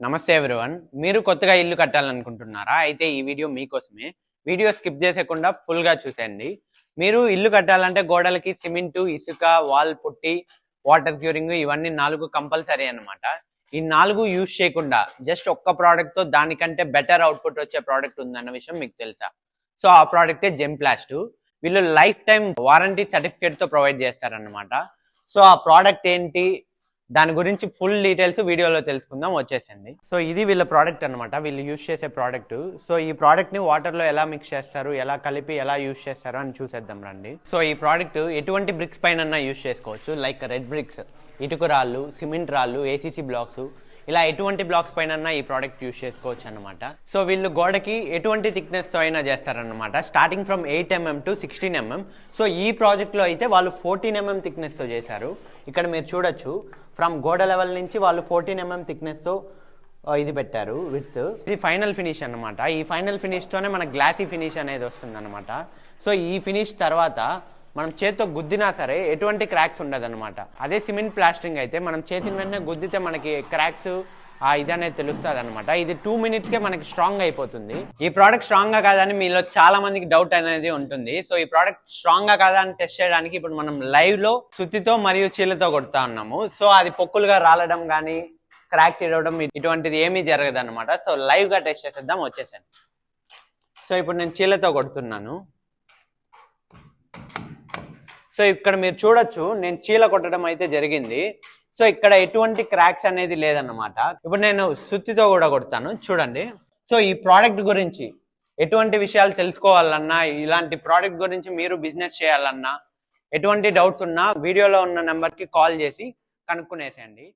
నమస్తే ఎవ్రీవన్. మీరు కొత్తగా ఇల్లు కట్టాలనుకుంటున్నారా? అయితే ఈ వీడియో మీకోసమే. వీడియో స్కిప్ చేసేకుండా ఫుల్గా చూసేయండి. మీరు ఇల్లు కట్టాలంటే గోడలకి సిమెంటు, ఇసుక, వాల్ పుట్టి, వాటర్ క్యూరింగ్ ఇవన్నీ 4 కంపల్సరీ అన్నమాట. ఈ 4 యూజ్ చేయకుండా జస్ట్ ఒక్క ప్రోడక్ట్తో దానికంటే బెటర్ అవుట్పుట్ వచ్చే ప్రోడక్ట్ ఉందన్న విషయం మీకు తెలుసా? సో ఆ ప్రోడక్టే జెంప్లాస్ట్. వీళ్ళు లైఫ్ టైం వారంటీ సర్టిఫికేట్తో ప్రొవైడ్ చేస్తారన్నమాట. సో ఆ ప్రోడక్ట్ ఏంటి, దాని గురించి ఫుల్ డీటెయిల్స్ వీడియోలో తెలుసుకుందాం, వచ్చేసండి. సో ఇది వీళ్ళ ప్రోడక్ట్ అనమాట, వీళ్ళు యూజ్ చేసే ప్రోడక్ట్. సో ఈ ప్రోడక్ట్ని వాటర్లో ఎలా మిక్స్ చేస్తారు, ఎలా కలిపి ఎలా యూజ్ చేస్తారు అని చూసేద్దాం రండి. సో ఈ ప్రోడక్ట్ ఎటువంటి బ్రిక్స్ పైన యూజ్ చేసుకోవచ్చు, లైక్ రెడ్ బ్రిక్స్, ఇటుక రాళ్ళు, సిమెంట్ రాళ్ళు, ఏసీసీ బ్లాక్స్, ఇలా ఎటువంటి బ్లాక్స్ పైన ఈ ప్రోడక్ట్ యూజ్ చేసుకోవచ్చు అనమాట. సో వీళ్ళు గోడకి ఎటువంటి థిక్నెస్ తో అయినా చేస్తారనమాట, starting from 8mm to 16mm. So ఈ ప్రాజెక్ట్ లో అయితే వాళ్ళు 14mm థిక్నెస్ తో చేశారు. ఇక్కడ మీరు చూడొచ్చు, ఫ్రమ్ గోడ లెవెల్ నుంచి వాళ్ళు 14mm థిక్నెస్ తో ఇది పెట్టారు విత్. ఇది ఫైనల్ ఫినిష్ అనమాట. ఈ ఫైనల్ ఫినిష్ తోనే మన గ్లాసీ ఫినిష్ అనేది వస్తుంది అనమాట. సో ఈ ఫినిష్ తర్వాత మనం చేతితో గుద్దినా సరే ఎటువంటి క్రాక్స్ ఉండదన్నమాట. అదే సిమెంట్ ప్లాస్టరింగ్ అయితే మనం చేసిన వెంటనే గుద్దితే మనకి క్రాక్స్ ఇది అనేది తెలుస్తుంది అనమాట. ఇది 2 minutesకే మనకి స్ట్రాంగ్ అయిపోతుంది. ఈ ప్రోడక్ట్ స్ట్రాంగ్ గా కాదని మీలో చాలా మందికి డౌట్ అనేది ఉంటుంది. సో ఈ ప్రోడక్ట్ స్ట్రాంగ్ గా కాదా అని టెస్ట్ చేయడానికి ఇప్పుడు మనం లైవ్ లో సుత్తితో మరియు చీలతో కొడతా ఉన్నాము. సో అది పొక్కులుగా రాలడం కానీ క్రాక్స్ ఇవ్వడం ఇటువంటిది ఏమీ జరగదు అనమాట. సో లైవ్ గా టెస్ట్ చేసేద్దాం, వచ్చేసాను. సో ఇప్పుడు నేను చీలతో కొడుతున్నాను. సో ఇక్కడ మీరు చూడొచ్చు, నేను చీల కొట్టడం అయితే జరిగింది. సో ఇక్కడ ఎటువంటి క్రాక్స్ అనేది లేదన్నమాట. ఇప్పుడు నేను సుత్తితో కూడా కొడతాను, చూడండి. సో ఈ ప్రోడక్ట్ గురించి ఎటువంటి విషయాలు తెలుసుకోవాలన్నా, ఇలాంటి ప్రోడక్ట్ గురించి మీరు బిజినెస్ చేయాలన్నా, ఎటువంటి డౌట్స్ ఉన్నా వీడియోలో ఉన్న నెంబర్కి కాల్ చేసి కనుక్కునేసేయండి.